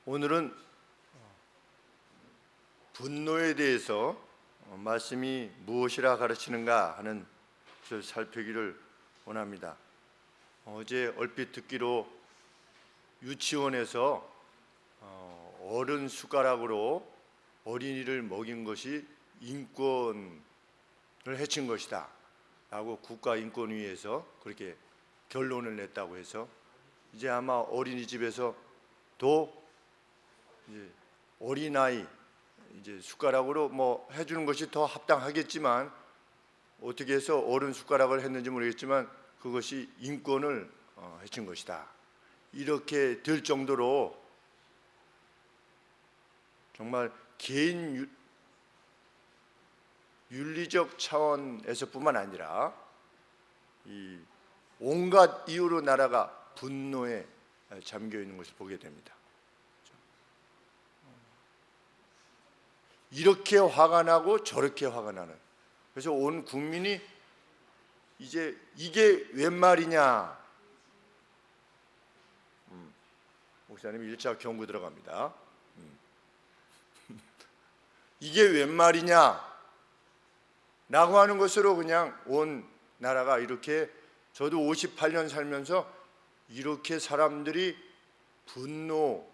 오늘은 분노에 대해서 말씀이 무엇이라 가르치는가 하는 것을 살피기를 원합니다. 어제 얼핏 듣기로 유치원에서 어른 숟가락으로 어린이를 먹인 것이 인권을 해친 것이다 라고 국가인권위에서 그렇게 결론을 냈다고 해서 이제 아마 어린이집에서 또 이제 어린아이 이제 숟가락으로 뭐 해주는 것이 더 합당하겠지만 어떻게 해서 어른 숟가락을 했는지 모르겠지만 그것이 인권을 해친 것이다 이렇게 될 정도로 정말 개인 윤리적 차원에서뿐만 아니라 이 온갖 이유로 나라가 분노에 잠겨 있는 것을 보게 됩니다. 이렇게 화가 나고 저렇게 화가 나는, 그래서 온 국민이 이제 이게 웬 말이냐. 목사님 1차 경고 들어갑니다. 이게 웬 말이냐 라고 하는 것으로 그냥 온 나라가 이렇게, 저도 58년 살면서 이렇게 사람들이 분노,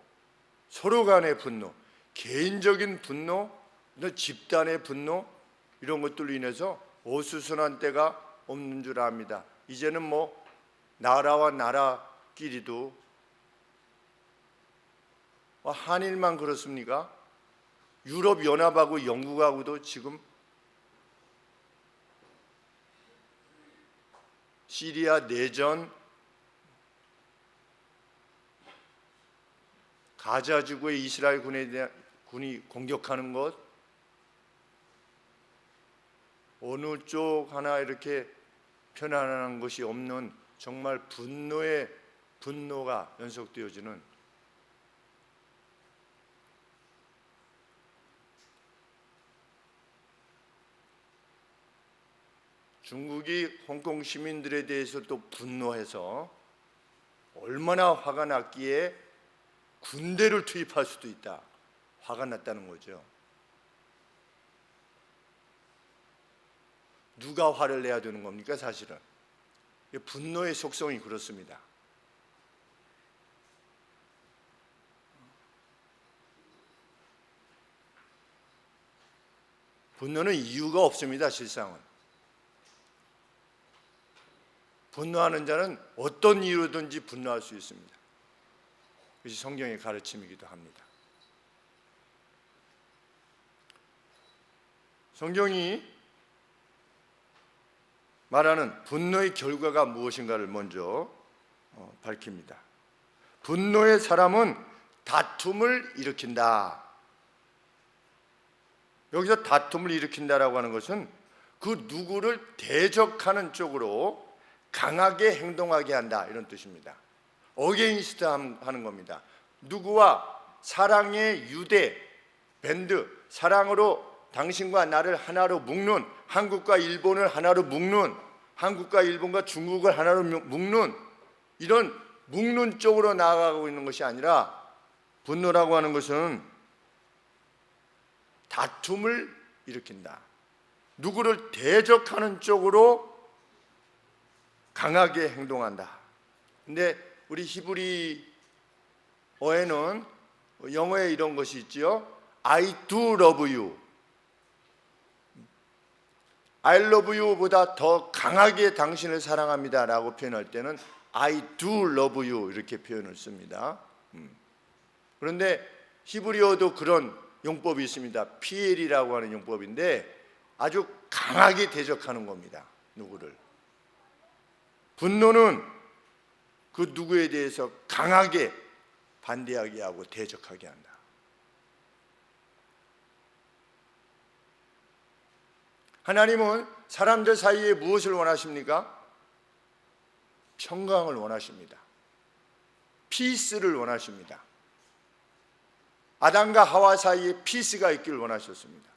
서로 간의 분노, 개인적인 분노, 집단의 분노, 이런 것들로 인해서 어수선한 때가 없는 줄 압니다. 이제는 뭐 나라와 나라끼리도, 한일만 그렇습니까? 유럽연합하고 영국하고도 지금 시리아 내전, 가자 지구의 이스라엘 군이 공격하는 것, 어느 쪽 하나 이렇게 편안한 것이 없는 정말 분노의 분노가 연속되어지는, 중국이 홍콩 시민들에 대해서 또 분노해서 얼마나 화가 났기에 군대를 투입할 수도 있다, 화가 났다는 거죠. 누가 화를 내야 되는 겁니까? 사실은 분노의 속성이 그렇습니다. 분노는 이유가 없습니다. 실상은 분노하는 자는 어떤 이유로든지 분노할 수 있습니다. 그것이 성경의 가르침이기도 합니다. 성경이 말하는 분노의 결과가 무엇인가를 먼저 밝힙니다. 분노의 사람은 다툼을 일으킨다. 여기서 다툼을 일으킨다라고 하는 것은 그 누구를 대적하는 쪽으로 강하게 행동하게 한다, 이런 뜻입니다. 어게인스트 하는 겁니다. 누구와 사랑의 유대 밴드, 사랑으로 당신과 나를 하나로 묶는, 한국과 일본을 하나로 묶는, 한국과 일본과 중국을 하나로 묶는, 이런 묶는 쪽으로 나아가고 있는 것이 아니라, 분노라고 하는 것은 다툼을 일으킨다. 누구를 대적하는 쪽으로 강하게 행동한다. 근데 우리 히브리어에는, 영어에 이런 것이 있지요. I do love you. I love you보다 더 강하게 당신을 사랑합니다 라고 표현할 때는 I do love you 이렇게 표현을 씁니다. 그런데 히브리어도 그런 용법이 있습니다. PL이라고 하는 용법인데 아주 강하게 대적하는 겁니다. 누구를. 분노는 그 누구에 대해서 강하게 반대하게 하고 대적하게 한다. 하나님은 사람들 사이에 무엇을 원하십니까? 평강을 원하십니다. 피스를 원하십니다. 아담과 하와 사이에 피스가 있기를 원하셨습니다.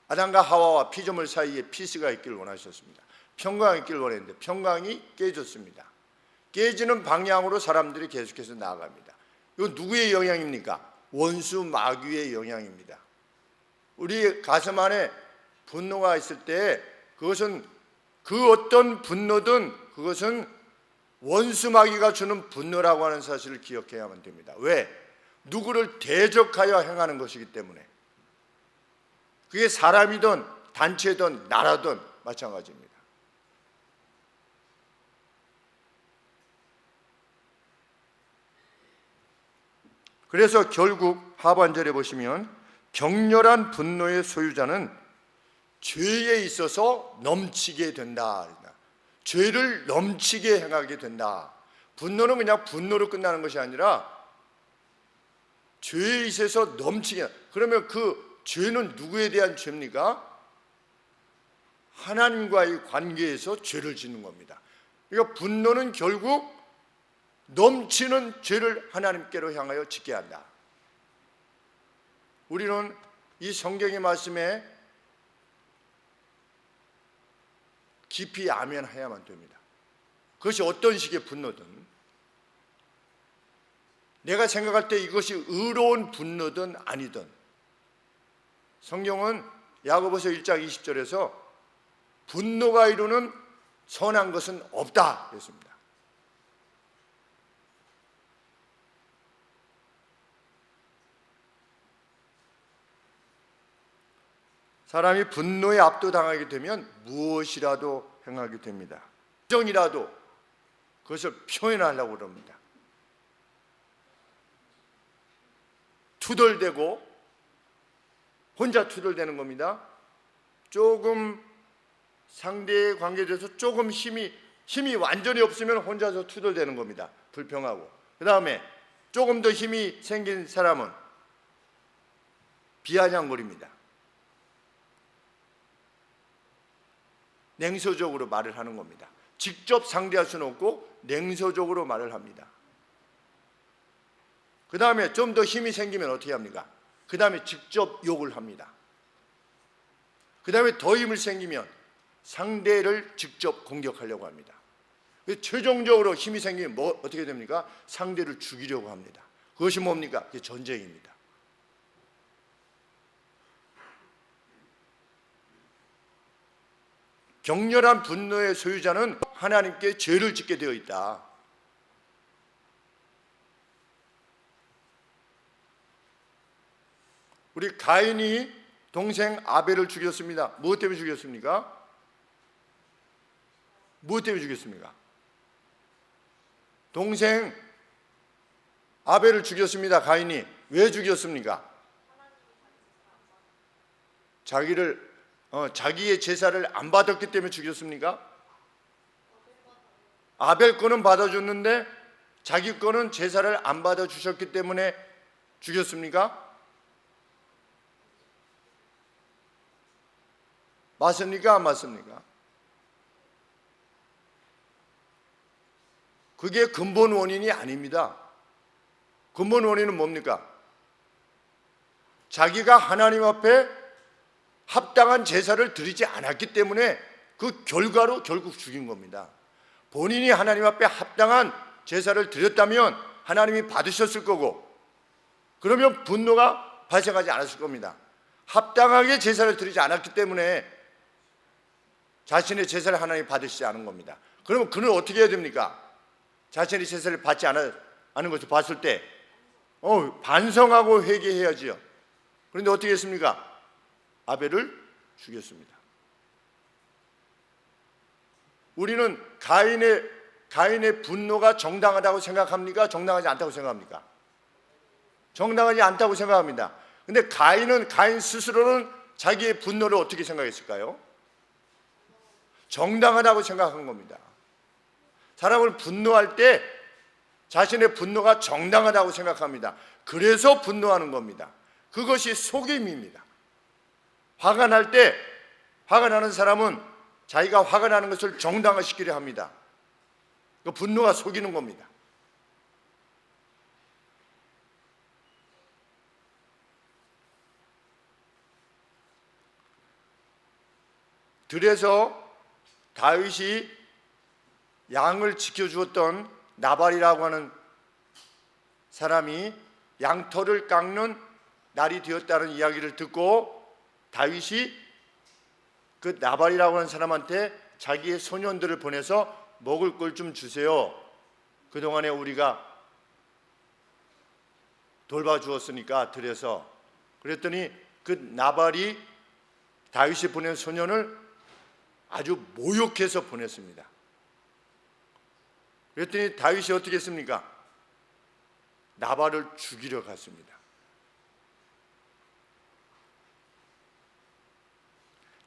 아담과 하와와 피조물 사이에 피스가 있기를 원하셨습니다. 평강이 있기를 원했는데 평강이 깨졌습니다. 깨지는 방향으로 사람들이 계속해서 나아갑니다. 이거 누구의 영향입니까? 원수 마귀의 영향입니다. 우리 가슴 안에 분노가 있을 때 그것은 그 어떤 분노든 그것은 원수 마귀가 주는 분노라고 하는 사실을 기억해야만 됩니다. 왜? 누구를 대적하여 행하는 것이기 때문에. 그게 사람이든 단체든 나라든 마찬가지입니다. 그래서 결국 하반절에 보시면 격렬한 분노의 소유자는 죄에 있어서 넘치게 된다. 죄를 넘치게 행하게 된다. 분노는 그냥 분노로 끝나는 것이 아니라 죄에 있어서 넘치게. 그러면 그 죄는 누구에 대한 죄입니까? 하나님과의 관계에서 죄를 짓는 겁니다. 그러니까 분노는 결국 넘치는 죄를 하나님께로 향하여 짓게 한다. 우리는 이 성경의 말씀에 깊이 아멘해야만 됩니다. 그것이 어떤 식의 분노든, 내가 생각할 때 이것이 의로운 분노든 아니든, 성경은 야고보서 1장 20절에서 분노가 이루는 선한 것은 없다 그랬습니다. 사람이 분노에 압도당하게 되면 무엇이라도 행하게 됩니다. 정이라도 그것을 표현하려고 그럽니다. 투덜대고 혼자 투덜대는 겁니다. 조금 상대의 관계에 대해서 조금 힘이 완전히 없으면 혼자서 투덜대는 겁니다. 불평하고. 그 다음에 조금 더 힘이 생긴 사람은 비아냥거립니다. 냉소적으로 말을 하는 겁니다. 직접 상대할 수는 없고 냉소적으로 말을 합니다. 그 다음에 좀 더 힘이 생기면 어떻게 합니까? 그 다음에 직접 욕을 합니다. 그 다음에 더 힘을 생기면 상대를 직접 공격하려고 합니다. 최종적으로 힘이 생기면 어떻게 됩니까? 상대를 죽이려고 합니다. 그것이 뭡니까? 그게 전쟁입니다. 격렬한 분노의 소유자는 하나님께 죄를 짓게 되어 있다. 우리 가인이 동생 아벨을 죽였습니다. 무엇 때문에 죽였습니까? 무엇 때문에 죽였습니까? 동생 아벨을 죽였습니다. 가인이. 왜 죽였습니까? 자기의 제사를 안 받았기 때문에 죽였습니까? 아벨 거는 받아줬는데 자기 거는 제사를 안 받아주셨기 때문에 죽였습니까? 맞습니까? 안 맞습니까? 그게 근본 원인이 아닙니다. 근본 원인은 뭡니까? 자기가 하나님 앞에 합당한 제사를 드리지 않았기 때문에 그 결과로 결국 죽인 겁니다. 본인이 하나님 앞에 합당한 제사를 드렸다면 하나님이 받으셨을 거고, 그러면 분노가 발생하지 않았을 겁니다. 합당하게 제사를 드리지 않았기 때문에 자신의 제사를 하나님이 받으시지 않은 겁니다. 그러면 그는 어떻게 해야 됩니까? 자신의 제사를 받지 않은 것을 봤을 때 반성하고 회개해야지요. 그런데 어떻게 했습니까? 아벨을 죽였습니다. 우리는 가인의 분노가 정당하다고 생각합니까? 정당하지 않다고 생각합니까? 정당하지 않다고 생각합니다. 근데 가인 스스로는 자기의 분노를 어떻게 생각했을까요? 정당하다고 생각한 겁니다. 사람을 분노할 때 자신의 분노가 정당하다고 생각합니다. 그래서 분노하는 겁니다. 그것이 속임입니다. 화가 나는 사람은 자기가 화가 나는 것을 정당화시키려 합니다. 그 분노가 속이는 겁니다. 들에서 다윗이 양을 지켜주었던 나발이라고 하는 사람이 양털을 깎는 날이 되었다는 이야기를 듣고 다윗이 그 나발이라고 하는 사람한테 자기의 소년들을 보내서 먹을 걸 좀 주세요. 그동안에 우리가 돌봐주었으니까 드려서. 그랬더니 그 나발이 다윗이 보낸 소년을 아주 모욕해서 보냈습니다. 그랬더니 다윗이 어떻게 했습니까? 나발을 죽이려 갔습니다.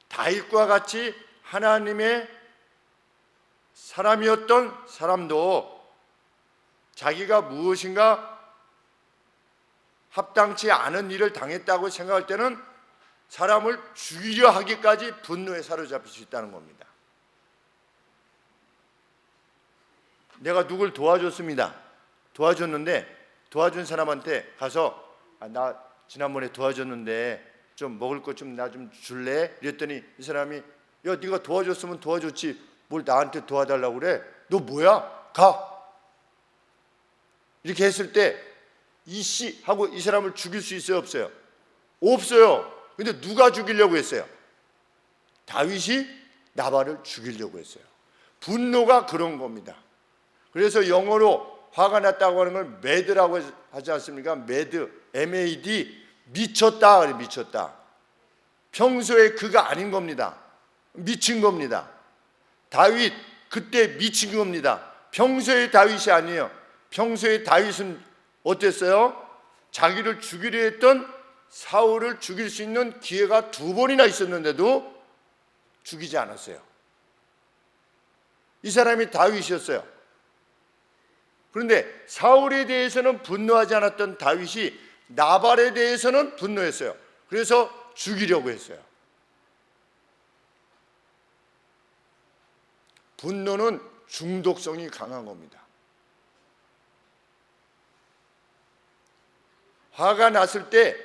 다윗과 같이 하나님의 사람이었던 사람도 자기가 무엇인가 합당치 않은 일을 당했다고 생각할 때는 사람을 죽이려 하기까지 분노에 사로잡힐 수 있다는 겁니다. 내가 누굴 도와줬습니다. 도와줬는데 도와준 사람한테 가서 나 지난번에 도와줬는데 좀 먹을 것 좀 나 좀 줄래? 이랬더니 이 사람이 야 네가 도와줬으면 도와줬지 뭘 나한테 도와달라고 그래? 너 뭐야? 가! 이렇게 했을 때 이씨 하고 이 사람을 죽일 수 있어요? 없어요? 없어요. 근데 누가 죽이려고 했어요? 다윗이 나발을 죽이려고 했어요. 분노가 그런 겁니다. 그래서 영어로 화가 났다고 하는 걸 매드라고 하지 않습니까? 매드, M-A-D, 미쳤다. 미쳤다. 평소에 그가 아닌 겁니다. 미친 겁니다. 다윗 그때 미친 겁니다. 평소에 다윗이 아니에요. 평소에 다윗은 어땠어요? 자기를 죽이려 했던 사울을 죽일 수 있는 기회가 2번이나 있었는데도 죽이지 않았어요. 이 사람이 다윗이었어요. 그런데 사울에 대해서는 분노하지 않았던 다윗이 나발에 대해서는 분노했어요. 그래서 죽이려고 했어요. 분노는 중독성이 강한 겁니다. 화가 났을 때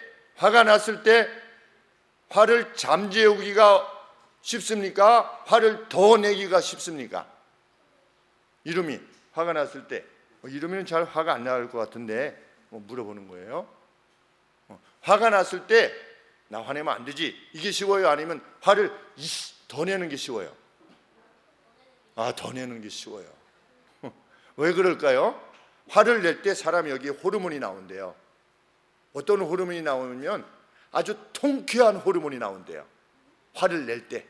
화를 잠재우기가 쉽습니까? 화를 더 내기가 쉽습니까? 이름이 화가 났을 때 이름이는 잘 화가 안 날 것 같은데 물어보는 거예요. 화가 났을 때 나 화내면 안 되지 이게 쉬워요? 아니면 화를 더 내는 게 쉬워요? 더 내는 게 쉬워요. 왜 그럴까요? 화를 낼 때 사람이 여기에 호르몬이 나온대요. 어떤 호르몬이 나오면 아주 통쾌한 호르몬이 나온대요. 화를 낼 때.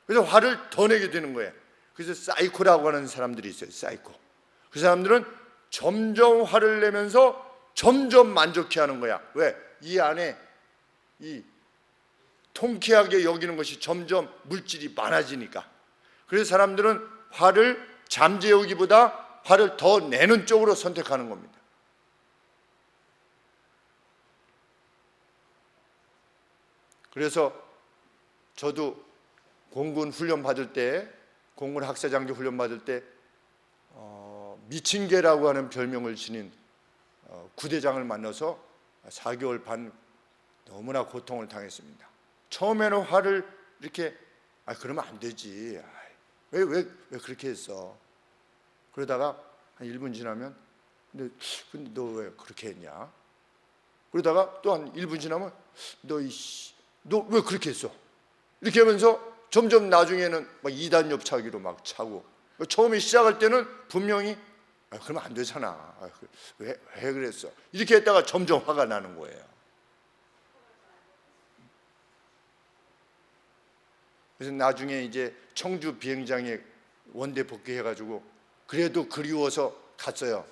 그래서 화를 더 내게 되는 거예요. 그래서 사이코라고 하는 사람들이 있어요. 사이코. 그 사람들은 점점 화를 내면서 점점 만족해하는 거야. 왜? 이 안에 이 통쾌하게 여기는 것이 점점 물질이 많아지니까. 그래서 사람들은 화를 잠재우기보다 화를 더 내는 쪽으로 선택하는 겁니다. 그래서 저도 공군 훈련 받을 때, 공군 학사장교 훈련 받을 때 미친 개라고 하는 별명을 지닌 구대장을 만나서 4개월 반 너무나 고통을 당했습니다. 처음에는 화를 이렇게 그러면 안 되지. 왜 그렇게 했어? 그러다가 한 1분 지나면 근데 너 왜 그렇게 했냐? 그러다가 또 한 1분 지나면 너 왜 그렇게 했어? 이렇게 하면서 점점 나중에는 막 2단 옆차기로 막 차고 처음에 시작할 때는 분명히 그러면 안 되잖아. 왜 그랬어? 이렇게 했다가 점점 화가 나는 거예요. 그래서 나중에 이제 청주 비행장에 원대 복귀해가지고 그래도 그리워서 갔어요.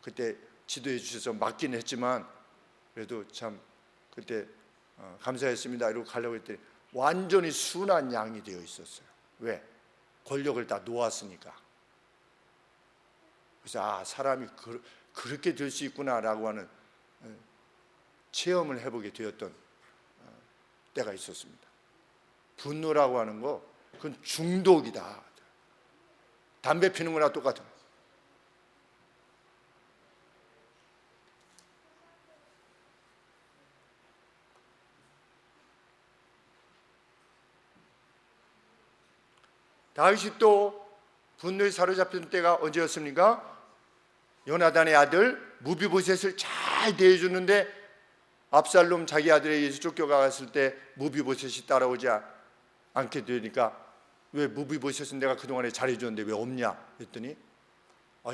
그때 지도해 주셔서 맞긴 했지만 그래도 참 그때 감사했습니다 이러고 가려고 했더니 완전히 순한 양이 되어 있었어요. 왜? 권력을 다 놓았으니까. 그래서 사람이 그렇게 될 수 있구나라고 하는 체험을 해보게 되었던 때가 있었습니다. 분노라고 하는 거 그건 중독이다. 담배 피는 거나 똑같은 거예요. 다윗이 또 분노에 사로잡힌 때가 언제였습니까? 요나단의 아들 무비보셋을 잘 대해줬는데 압살롬 자기 아들에 의해서 쫓겨갔을 때 무비보셋이 따라오지 않게 되니까 왜 무비보셋은 내가 그동안에 잘해줬는데 왜 없냐 했더니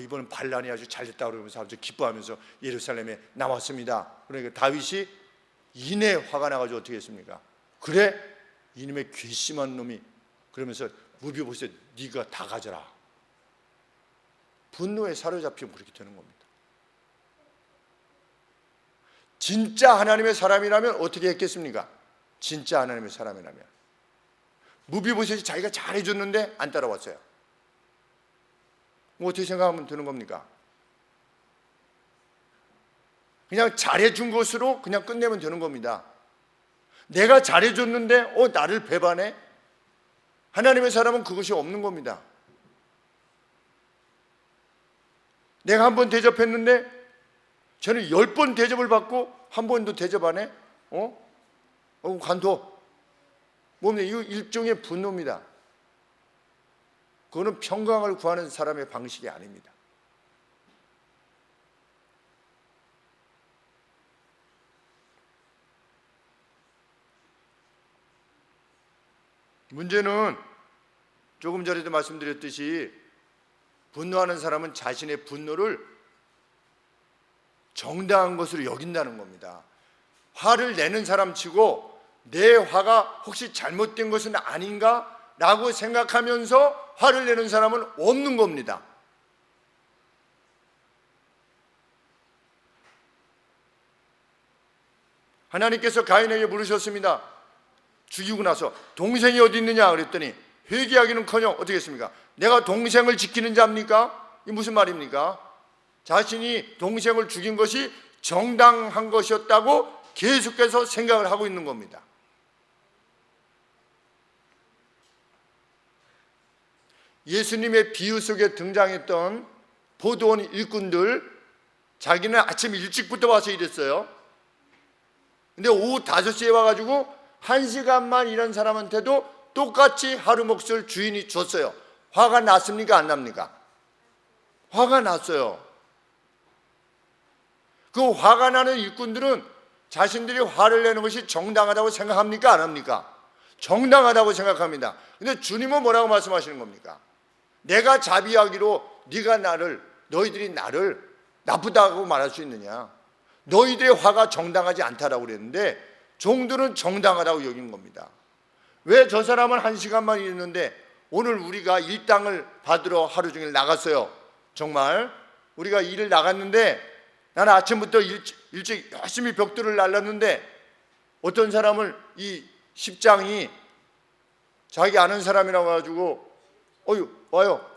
이번은 반란이 아주 잘됐다 그러면서 아주 기뻐하면서 예루살렘에 나왔습니다. 그러니까 다윗이 이내 화가 나가지고 어떻게 했습니까? 그래 이놈의 괘씸한 놈이 그러면서 무비보셋 네가 다 가져라. 분노에 사로잡히면 그렇게 되는 겁니다. 진짜 하나님의 사람이라면 어떻게 했겠습니까? 진짜 하나님의 사람이라면 무비보셋이 자기가 잘해줬는데 안 따라왔어요. 어떻게 생각하면 되는 겁니까? 그냥 잘해준 것으로 그냥 끝내면 되는 겁니다. 내가 잘해줬는데 나를 배반해? 하나님의 사람은 그것이 없는 겁니다. 내가 한 번 대접했는데 저는 10번 대접을 받고 한 번도 대접 안 해? 관둬. 뭡니까? 이거 일종의 분노입니다. 그거는 평강을 구하는 사람의 방식이 아닙니다. 문제는 조금 전에도 말씀드렸듯이 분노하는 사람은 자신의 분노를 정당한 것으로 여긴다는 겁니다. 화를 내는 사람 치고 내 화가 혹시 잘못된 것은 아닌가? 라고 생각하면서 화를 내는 사람은 없는 겁니다. 하나님께서 가인에게 물으셨습니다. 죽이고 나서 동생이 어디 있느냐 그랬더니 회개하기는커녕 어떻게 했습니까? 내가 동생을 지키는 자입니까? 이 무슨 말입니까? 자신이 동생을 죽인 것이 정당한 것이었다고 계속해서 생각을 하고 있는 겁니다. 예수님의 비유 속에 등장했던 포도원 일꾼들, 자기는 아침 일찍부터 와서 일했어요. 근데 오후 5시에 와가지고 1시간만 일한 사람한테도 똑같이 하루 몫을 주인이 줬어요. 화가 났습니까? 안 납니까? 화가 났어요. 그 화가 나는 일꾼들은 자신들이 화를 내는 것이 정당하다고 생각합니까? 안 합니까? 정당하다고 생각합니다. 근데 주님은 뭐라고 말씀하시는 겁니까? 내가 자비하기로 너희들이 나를 나쁘다고 말할 수 있느냐? 너희들의 화가 정당하지 않다라고 그랬는데 종들은 정당하다고 여긴 겁니다. 왜 저 사람은 1시간만 일했는데 오늘 우리가 일당을 받으러 하루 종일 나갔어요. 정말 우리가 일을 나갔는데 나는 아침부터 일찍 열심히 벽돌을 날랐는데 어떤 사람을 이 십장이 자기 아는 사람이라고 해가지고 와요.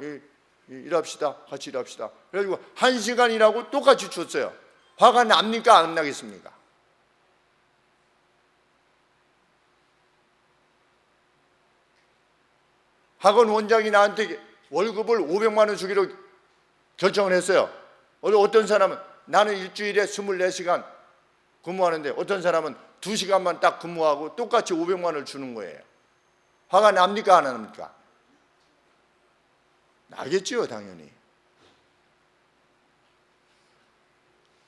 일합시다. 같이 일합시다. 그래가지고 1시간 일하고 똑같이 줬어요. 화가 납니까? 안 나겠습니까? 학원 원장이 나한테 월급을 500만 원 주기로 결정을 했어요. 어떤 사람은 나는 일주일에 24시간 근무하는데 어떤 사람은 2시간만 딱 근무하고 똑같이 500만 원을 주는 거예요. 화가 납니까? 안 납니까? 나겠지요, 당연히.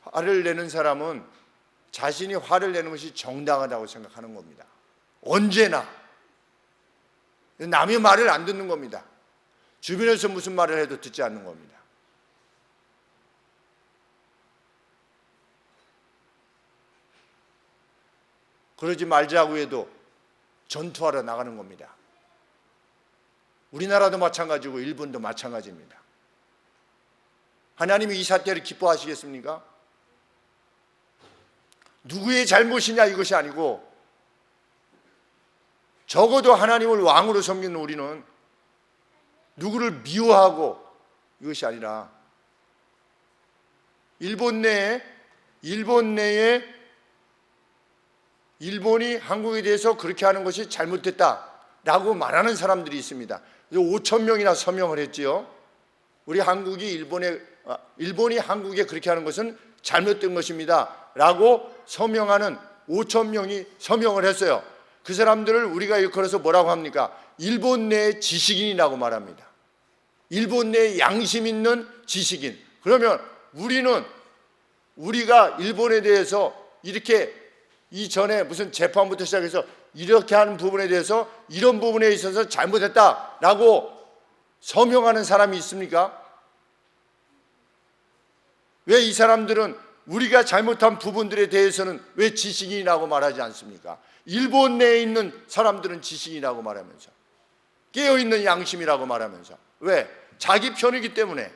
화를 내는 사람은 자신이 화를 내는 것이 정당하다고 생각하는 겁니다. 언제나. 남의 말을 안 듣는 겁니다. 주변에서 무슨 말을 해도 듣지 않는 겁니다. 그러지 말자고 해도 전투하러 나가는 겁니다. 우리나라도 마찬가지고 일본도 마찬가지입니다. 하나님이 이 사태를 기뻐하시겠습니까? 누구의 잘못이냐 이것이 아니고 적어도 하나님을 왕으로 섬기는 우리는 누구를 미워하고 이것이 아니라 일본 내에 일본이 한국에 대해서 그렇게 하는 것이 잘못됐다라고 말하는 사람들이 있습니다. 5천 명이나 서명을 했지요. 우리 한국이 일본이 한국에 그렇게 하는 것은 잘못된 것입니다라고 서명하는 5천 명이 서명을 했어요. 그 사람들을 우리가 일컬어서 뭐라고 합니까? 일본 내의 지식인이라고 말합니다. 일본 내에 양심 있는 지식인. 그러면 우리는 우리가 일본에 대해서 이렇게 이전에 무슨 재판부터 시작해서 이렇게 하는 부분에 대해서 이런 부분에 있어서 잘못했다라고 서명하는 사람이 있습니까? 왜 이 사람들은 우리가 잘못한 부분들에 대해서는 왜 지식인이라고 말하지 않습니까? 일본 내에 있는 사람들은 지식인이라고 말하면서, 깨어있는 양심이라고 말하면서, 왜? 자기 편이기 때문에.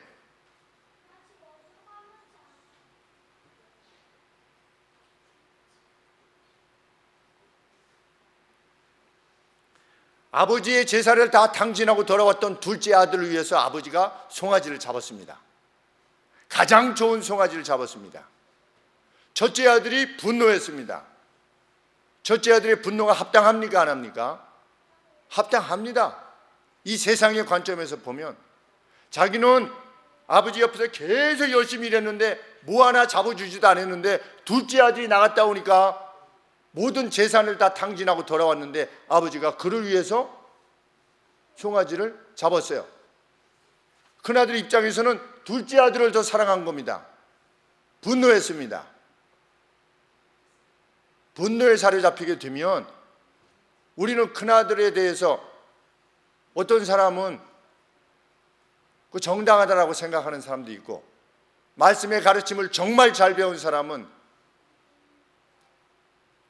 아버지의 제사를 다 탕진하고 돌아왔던 둘째 아들을 위해서 아버지가 송아지를 잡았습니다. 가장 좋은 송아지를 잡았습니다. 첫째 아들이 분노했습니다. 첫째 아들의 분노가 합당합니까? 안 합니까? 합당합니다. 이 세상의 관점에서 보면 자기는 아버지 옆에서 계속 열심히 일했는데 뭐 하나 잡아주지도 않았는데 둘째 아들이 나갔다 오니까 모든 재산을 다 탕진하고 돌아왔는데 아버지가 그를 위해서 송아지를 잡았어요. 큰아들 입장에서는 둘째 아들을 더 사랑한 겁니다. 분노했습니다. 분노에 사로잡히게 되면 우리는 큰아들에 대해서 어떤 사람은 그 정당하다라고 생각하는 사람도 있고, 말씀의 가르침을 정말 잘 배운 사람은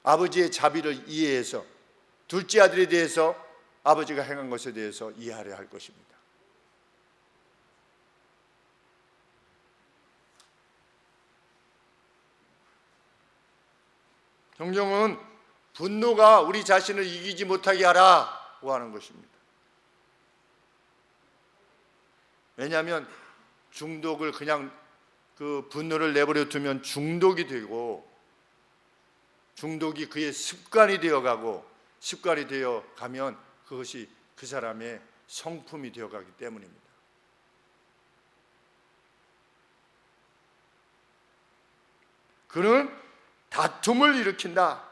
아버지의 자비를 이해해서 둘째 아들에 대해서 아버지가 행한 것에 대해서 이해하려 할 것입니다. 성경은 분노가 우리 자신을 이기지 못하게 하라고 하는 것입니다. 왜냐하면 중독을 그냥 그 분노를 내버려 두면 중독이 되고, 중독이 그의 습관이 되어가고, 습관이 되어가면 그것이 그 사람의 성품이 되어가기 때문입니다. 그는 다툼을 일으킨다.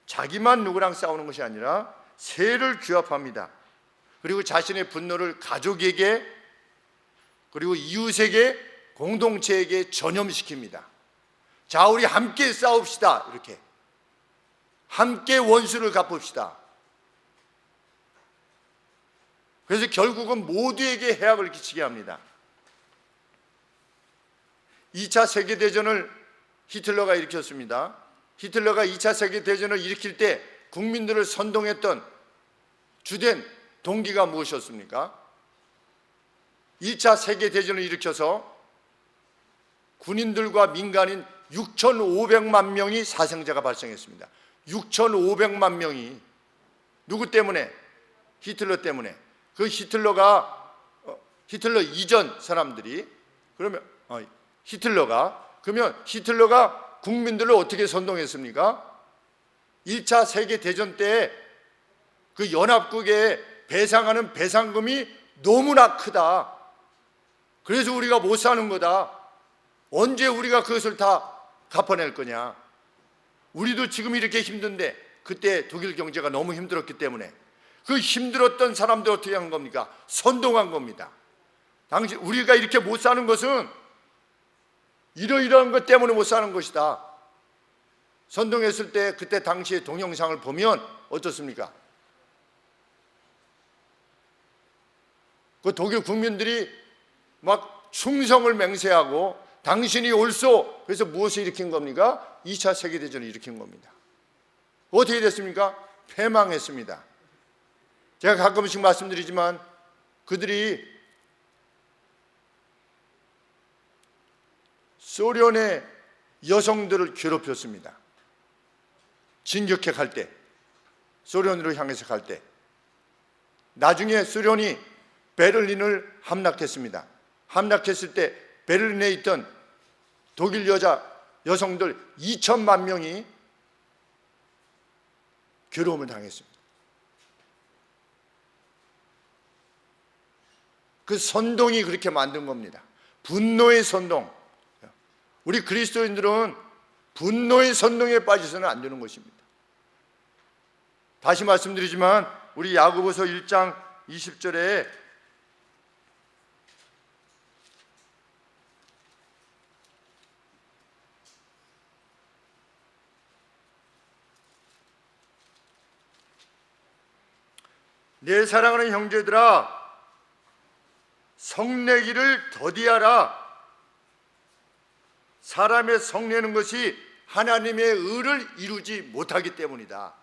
자기만 누구랑 싸우는 것이 아니라 세를 규합합니다. 그리고 자신의 분노를 가족에게, 그리고 이웃에게, 공동체에게 전염시킵니다. 자, 우리 함께 싸웁시다. 이렇게 함께 원수를 갚읍시다. 그래서 결국은 모두에게 해악을 끼치게 합니다. 2차 세계대전을 히틀러가 일으켰습니다. 히틀러가 2차 세계대전을 일으킬 때 국민들을 선동했던 주된 동기가 무엇이었습니까? 1차 세계대전을 일으켜서 군인들과 민간인 6,500만 명이 사상자가 발생했습니다. 6,500만 명이 누구 때문에? 히틀러 때문에. 그 히틀러 이전 사람들이, 그러면 히틀러가 국민들을 어떻게 선동했습니까? 1차 세계대전 때 그 연합국에 배상하는 배상금이 너무나 크다. 그래서 우리가 못 사는 거다. 언제 우리가 그것을 다 갚아낼 거냐. 우리도 지금 이렇게 힘든데 그때 독일 경제가 너무 힘들었기 때문에 그 힘들었던 사람들 어떻게 한 겁니까? 선동한 겁니다. 당시 우리가 이렇게 못 사는 것은 이러이러한 것 때문에 못 사는 것이다. 선동했을 때 그때 당시의 동영상을 보면 어떻습니까? 그 독일 국민들이 막 충성을 맹세하고 당신이 옳소. 그래서 무엇을 일으킨 겁니까? 2차 세계대전을 일으킨 겁니다. 어떻게 됐습니까? 패망했습니다. 제가 가끔씩 말씀드리지만 그들이 소련의 여성들을 괴롭혔습니다. 진격해 갈 때, 소련으로 향해서 갈 때. 나중에 소련이 베를린을 함락했습니다. 함락했을 때 베를린에 있던 독일 여성들 2천만 명이 괴로움을 당했습니다. 그 선동이 그렇게 만든 겁니다. 분노의 선동. 우리 그리스도인들은 분노의 선동에 빠져서는 안 되는 것입니다. 다시 말씀드리지만 우리 야고보서 1장 20절에 내 사랑하는 형제들아, 성내기를 더디하라. 사람의 성내는 것이 하나님의 의를 이루지 못하기 때문이다.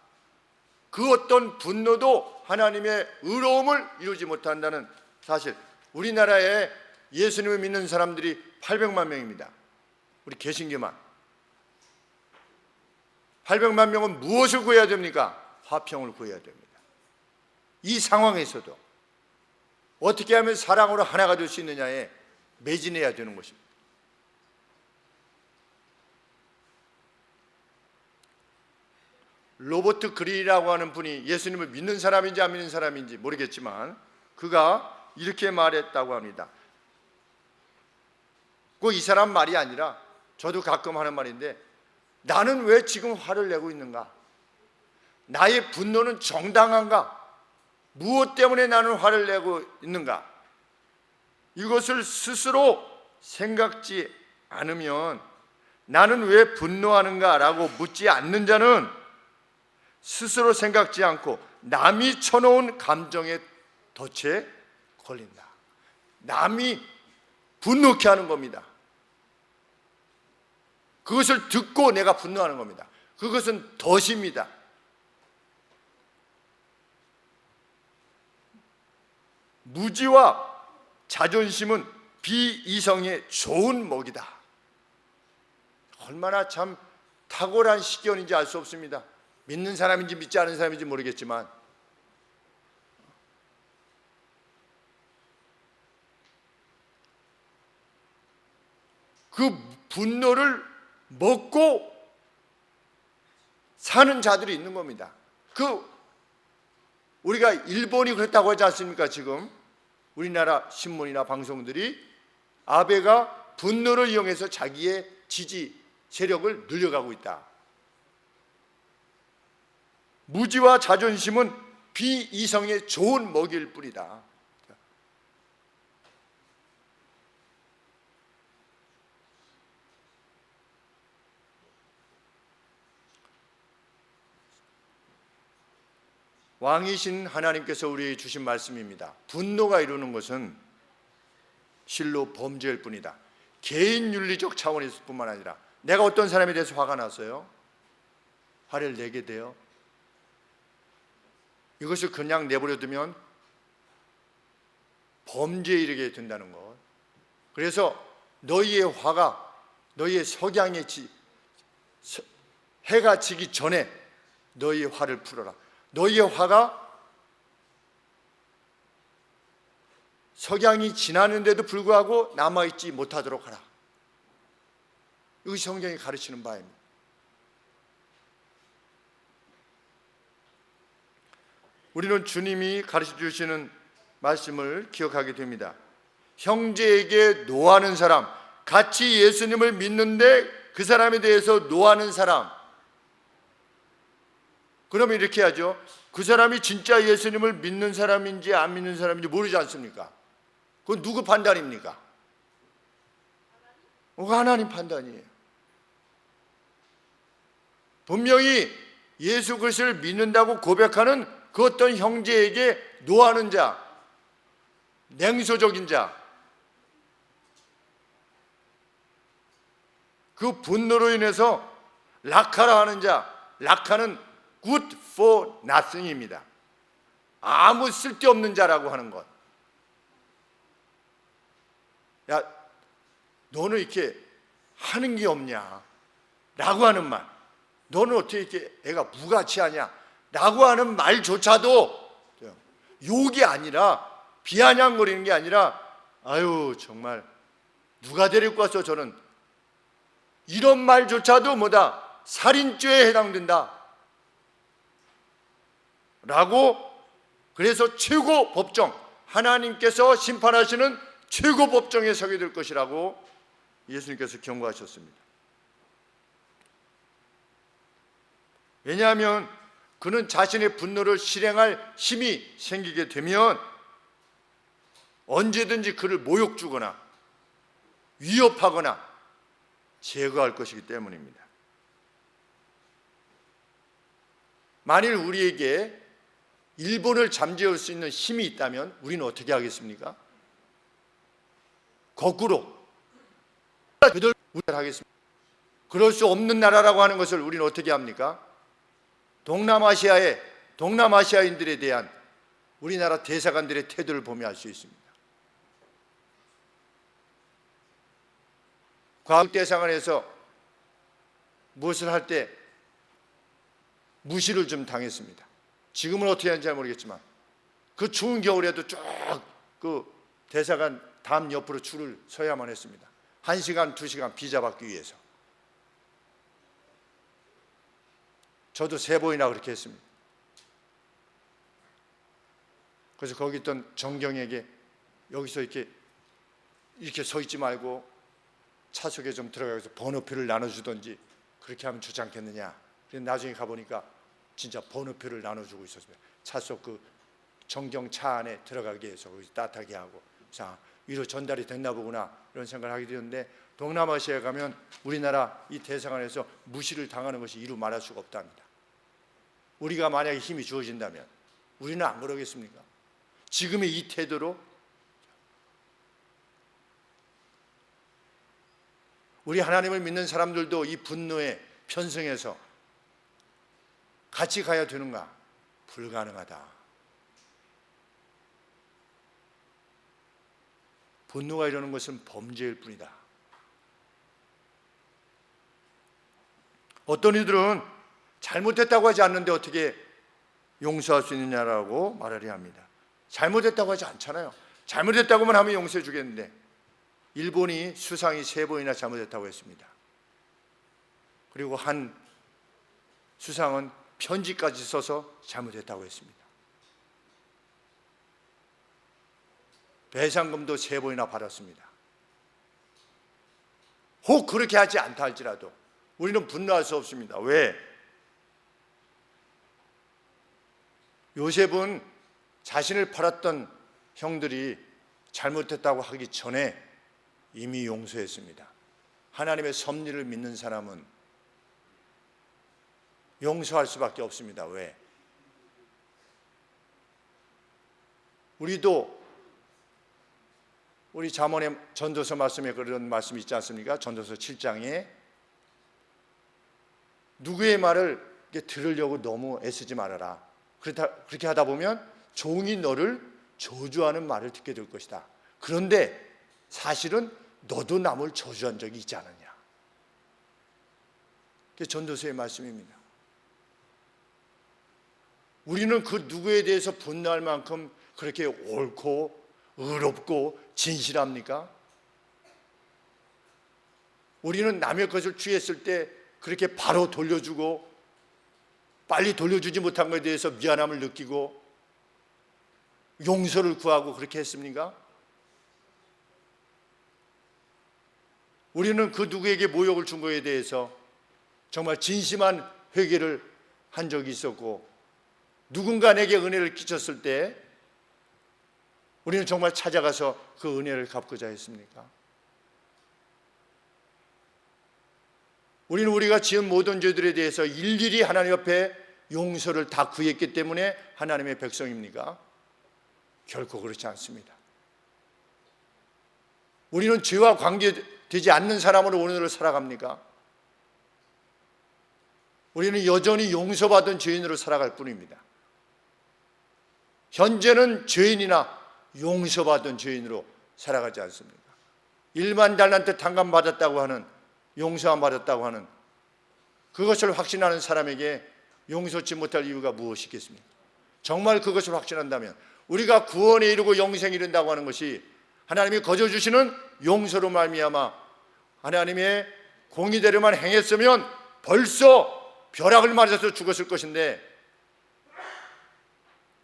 그 어떤 분노도 하나님의 의로움을 이루지 못한다는 사실. 우리나라에 예수님을 믿는 사람들이 800만 명입니다. 우리 개신교만. 800만 명은 무엇을 구해야 됩니까? 화평을 구해야 됩니다. 이 상황에서도 어떻게 하면 사랑으로 하나가 될 수 있느냐에 매진해야 되는 것입니다. 로버트 그린이라고 하는 분이 예수님을 믿는 사람인지 안 믿는 사람인지 모르겠지만 그가 이렇게 말했다고 합니다. 꼭 이 사람 말이 아니라 저도 가끔 하는 말인데, 나는 왜 지금 화를 내고 있는가? 나의 분노는 정당한가? 무엇 때문에 나는 화를 내고 있는가? 이것을 스스로 생각지 않으면, 나는 왜 분노하는가? 라고 묻지 않는 자는 스스로 생각지 않고 남이 쳐놓은 감정에 덫에 걸린다. 남이 분노케 하는 겁니다. 그것을 듣고 내가 분노하는 겁니다. 그것은 덫입니다. 무지와 자존심은 비이성의 좋은 먹이다. 얼마나 참 탁월한 식견인지 알 수 없습니다. 믿는 사람인지 믿지 않은 사람인지 모르겠지만 그 분노를 먹고 사는 자들이 있는 겁니다. 우리가 일본이 그랬다고 하지 않습니까? 지금 우리나라 신문이나 방송들이 아베가 분노를 이용해서 자기의 지지 세력을 늘려가고 있다. 무지와 자존심은 비이성의 좋은 먹일 뿐이다. 왕이신 하나님께서 우리에게 주신 말씀입니다. 분노가 이루는 것은 실로 범죄일 뿐이다. 개인 윤리적 차원에서 뿐만 아니라 내가 어떤 사람에 대해서 화가 났어요? 화를 내게 돼요. 이것을 그냥 내버려 두면 범죄에 이르게 된다는 것. 그래서 너희의 화가 너희의 석양에 해가 지기 전에 너희의 화를 풀어라. 너희의 화가 석양이 지나는데도 불구하고 남아있지 못하도록 하라. 이것이 성경이 가르치는 바입니다. 우리는 주님이 가르쳐 주시는 말씀을 기억하게 됩니다. 형제에게 노하는 사람, 같이 예수님을 믿는데 그 사람에 대해서 노하는 사람, 그러면 이렇게 하죠. 그 사람이 진짜 예수님을 믿는 사람인지 안 믿는 사람인지 모르지 않습니까? 그건 누구 판단입니까? 하나님 판단이에요. 분명히 예수 그리스도를 믿는다고 고백하는 그 어떤 형제에게 노하는 자, 냉소적인 자, 그 분노로 인해서 낙하라 하는 자, 낙하는 good for nothing입니다. 아무 쓸데없는 자라고 하는 것. 야, 너는 이렇게 하는 게 없냐? 라고 하는 말. 너는 어떻게 이렇게 애가 무가치 하냐? 라고 하는 말조차도 욕이 아니라, 비아냥거리는 게 아니라, 아유 정말 누가 데리고 와서 저는, 이런 말조차도 뭐다? 살인죄에 해당된다 라고. 그래서 최고 법정, 하나님께서 심판하시는 최고 법정에 서게 될 것이라고 예수님께서 경고하셨습니다. 왜냐하면 그는 자신의 분노를 실행할 힘이 생기게 되면 언제든지 그를 모욕 주거나 위협하거나 제거할 것이기 때문입니다. 만일 우리에게 일본을 잠재울 수 있는 힘이 있다면 우리는 어떻게 하겠습니까? 거꾸로 그들 우리가 하겠습니다. 그럴 수 없는 나라라고 하는 것을 우리는 어떻게 합니까? 동남아시아인들에 대한 우리나라 대사관들의 태도를 보면 알 수 있습니다. 과학 대사관에서 무엇을 할 때 무시를 좀 당했습니다. 지금은 어떻게 하는지 잘 모르겠지만 그 추운 겨울에도 쭉 그 대사관 담 옆으로 줄을 서야만 했습니다. 1시간, 2시간 비자 받기 위해서. 저도 3번이나 그렇게 했습니다. 그래서 거기 있던 정경에게 여기서 이렇게 서 있지 말고 차 속에 좀 들어가서 번호표를 나눠주든지 그렇게 하면 좋지 않겠느냐. 그래서 나중에 가보니까 진짜 번호표를 나눠주고 있었어요. 차 속 그 정경 차 안에 들어가게 해서 따뜻하게 하고, 자, 위로 전달이 됐나 보구나 이런 생각을 하게 되는데, 동남아시아에 가면 우리나라 이 대사관에서 무시를 당하는 것이 이루 말할 수가 없답니다. 우리가 만약에 힘이 주어진다면 우리는 안 그러겠습니까? 지금의 이 태도로 우리 하나님을 믿는 사람들도 이 분노에 편승해서 같이 가야 되는가? 불가능하다. 분노가 이러는 것은 범죄일 뿐이다. 어떤 이들은 잘못했다고 하지 않는데 어떻게 용서할 수 있느냐라고 말하려 합니다. 잘못했다고 하지 않잖아요. 잘못했다고만 하면 용서해 주겠는데, 일본이 수상이 3번이나 잘못했다고 했습니다. 그리고 한 수상은 편지까지 써서 잘못했다고 했습니다. 배상금도 3번이나 받았습니다. 혹 그렇게 하지 않다 할지라도 우리는 분노할 수 없습니다. 왜? 요셉은 자신을 팔았던 형들이 잘못했다고 하기 전에 이미 용서했습니다. 하나님의 섭리를 믿는 사람은 용서할 수밖에 없습니다. 왜? 우리도 우리 잠언의 전도서 말씀에 그런 말씀이 있지 않습니까? 전도서 7장에 누구의 말을 들으려고 너무 애쓰지 말아라. 그렇게 하다 보면 종이 너를 저주하는 말을 듣게 될 것이다. 그런데 사실은 너도 남을 저주한 적이 있지 않느냐. 그게 전도서의 말씀입니다. 우리는 그 누구에 대해서 분노할 만큼 그렇게 옳고 의롭고 진실합니까? 우리는 남의 것을 취했을 때 그렇게 바로 돌려주고 빨리 돌려주지 못한 것에 대해서 미안함을 느끼고 용서를 구하고 그렇게 했습니까? 우리는 그 누구에게 모욕을 준 것에 대해서 정말 진심한 회개를 한 적이 있었고, 누군가 내게 은혜를 끼쳤을 때 우리는 정말 찾아가서 그 은혜를 갚고자 했습니까? 우리는 우리가 지은 모든 죄들에 대해서 일일이 하나님 앞에 용서를 다 구했기 때문에 하나님의 백성입니까? 결코 그렇지 않습니다. 우리는 죄와 관계되지 않는 사람으로 오늘을 살아갑니까? 우리는 여전히 용서받은 죄인으로 살아갈 뿐입니다. 현재는 죄인이나 용서받은 죄인으로 살아가지 않습니까? 1만 달란트 탕감받았다고 하는, 용서함 받았다고 하는 그것을 확신하는 사람에게 용서치 못할 이유가 무엇이겠습니까? 정말 그것을 확신한다면 우리가 구원에 이르고 영생에 이른다고 하는 것이 하나님이 거저 주시는 용서로 말미암아 하나님의 공의대로만 행했으면 벌써 벼락을 맞아서 죽었을 것인데,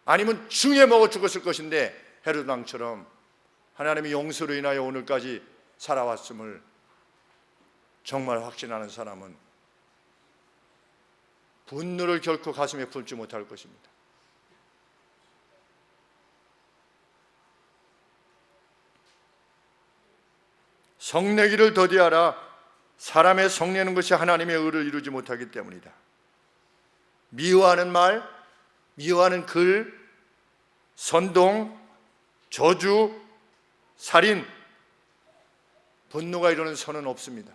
아니면 중에 먹어 죽었을 것인데, 헤롯 왕처럼 하나님의 용서로 인하여 오늘까지 살아왔음을 정말 확신하는 사람은 분노를 결코 가슴에 품지 못할 것입니다. 성내기를 더디하라. 사람의 성내는 것이 하나님의 의를 이루지 못하기 때문이다. 미워하는 말, 미워하는 글, 선동, 저주, 살인, 분노가 이루는 선은 없습니다.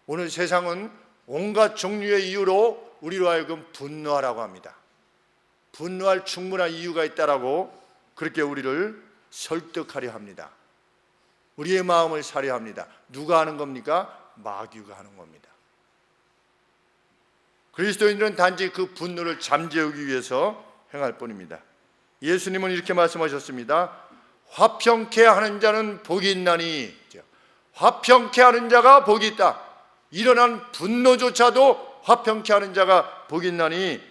오늘 세상은 온갖 종류의 이유로 우리로 하여금 분노하라고 합니다. 분노할 충분한 이유가 있다라고 그렇게 우리를 설득하려 합니다. 우리의 마음을 사려 합니다. 누가 하는 겁니까? 마귀가 하는 겁니다. 그리스도인들은 단지 그 분노를 잠재우기 위해서 행할 뿐입니다. 예수님은 이렇게 말씀하셨습니다. 화평케 하는 자는 복이 있나니, 화평케 하는 자가 복이 있다. 일어난 분노조차도 화평케 하는 자가 복이 있나니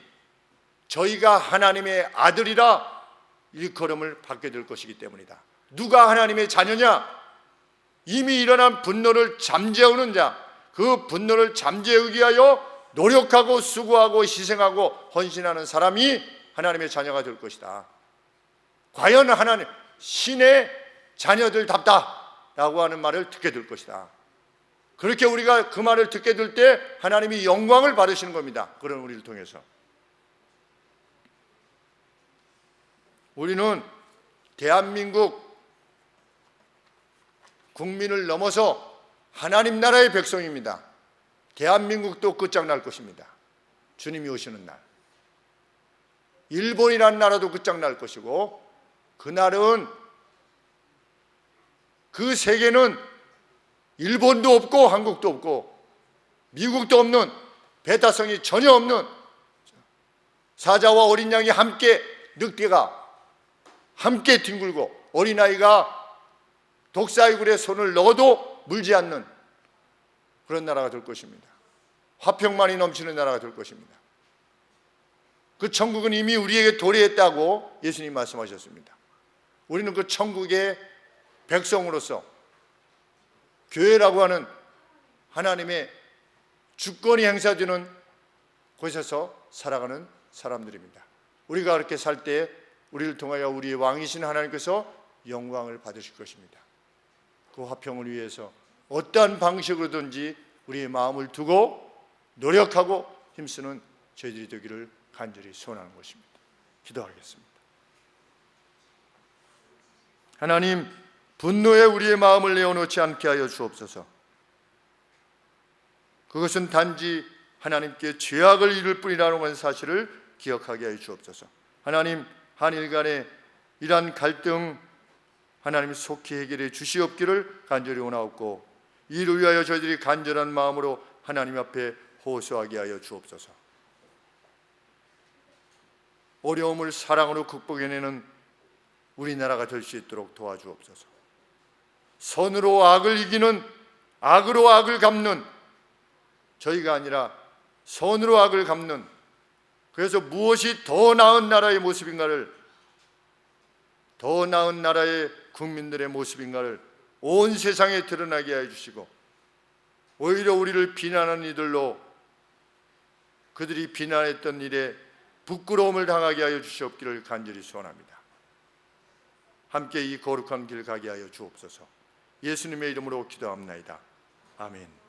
저희가 하나님의 아들이라 일컬음을 받게 될 것이기 때문이다. 누가 하나님의 자녀냐? 이미 일어난 분노를 잠재우는 자, 그 분노를 잠재우기 위하여 노력하고 수고하고 희생하고 헌신하는 사람이 하나님의 자녀가 될 것이다. 과연 하나님 신의 자녀들답다라고 하는 말을 듣게 될 것이다. 그렇게 우리가 그 말을 듣게 될 때 하나님이 영광을 받으시는 겁니다. 그런 우리를 통해서. 우리는 대한민국 국민을 넘어서 하나님 나라의 백성입니다. 대한민국도 끝장날 것입니다. 주님이 오시는 날. 일본이라는 나라도 끝장날 것이고, 그날은 그 세계는 일본도 없고 한국도 없고 미국도 없는, 배타성이 전혀 없는 사자와 어린 양이 함께, 늑대가 함께 뒹굴고 어린아이가 독사이굴에 손을 넣어도 물지 않는 그런 나라가 될 것입니다. 화평만이 넘치는 나라가 될 것입니다. 그 천국은 이미 우리에게 도래했다고 예수님 말씀하셨습니다. 우리는 그 천국의 백성으로서 교회라고 하는 하나님의 주권이 행사되는 곳에서 살아가는 사람들입니다. 우리가 그렇게 살 때 우리를 통하여 우리의 왕이신 하나님께서 영광을 받으실 것입니다. 그 화평을 위해서 어떠한 방식으로든지 우리의 마음을 두고 노력하고 힘쓰는 저희들이 되기를 간절히 소원하는 것입니다. 기도하겠습니다. 하나님, 분노에 우리의 마음을 내어놓지 않게 하여 주옵소서. 그것은 단지 하나님께 죄악을 이룰 뿐이라는 사실을 기억하게 하여 주옵소서. 하나님, 한일 간의 이러한 갈등 하나님 속히 해결해 주시옵기를 간절히 원하옵고, 이를 위하여 저희들이 간절한 마음으로 하나님 앞에 호소하게 하여 주옵소서. 어려움을 사랑으로 극복해내는 우리나라가 될 수 있도록 도와주옵소서. 선으로 악을 이기는, 악으로 악을 갚는 저희가 아니라 선으로 악을 갚는, 그래서 무엇이 더 나은 나라의 모습인가를, 더 나은 나라의 국민들의 모습인가를 온 세상에 드러나게 해주시고, 오히려 우리를 비난하는 이들로 그들이 비난했던 일에 부끄러움을 당하게 하여 주시옵기를 간절히 소원합니다. 함께 이 거룩한 길 가게 하여 주옵소서. 예수님의 이름으로 기도합나이다. 아멘.